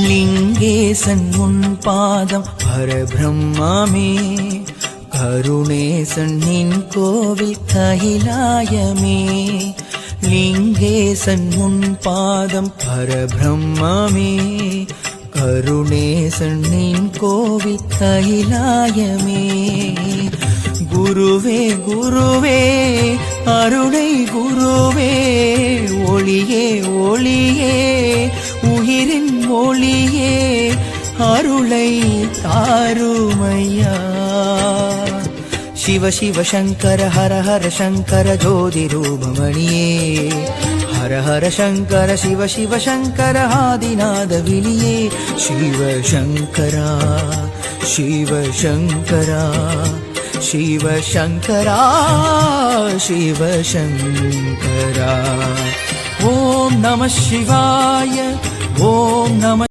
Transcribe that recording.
லிங்கேசன் உன் பாதம் பரபிரம்மாமே, கருணேசன் நின் கோவில் கைலாயமே. லிங்கேசன் உன் பாதம் பரபிரம்மாமே, கருணேசன் நின் கோவில் கைலாயமே. குருவே குருவே அருணை குருவே, ஒளியே ஒளியே உயிரின் ஒளியே, அருளை தாருமையா. शिव शिव शंकर हर हर शंकर ज्योति रूपमणिये, हर हर शंकर शिव शिव शंकर आदिनाद विलिये. शिव शंकरा शिव शंकरा शिव शंकरा शिव शंकरा. ओम नमः शिवाय, ओम नमः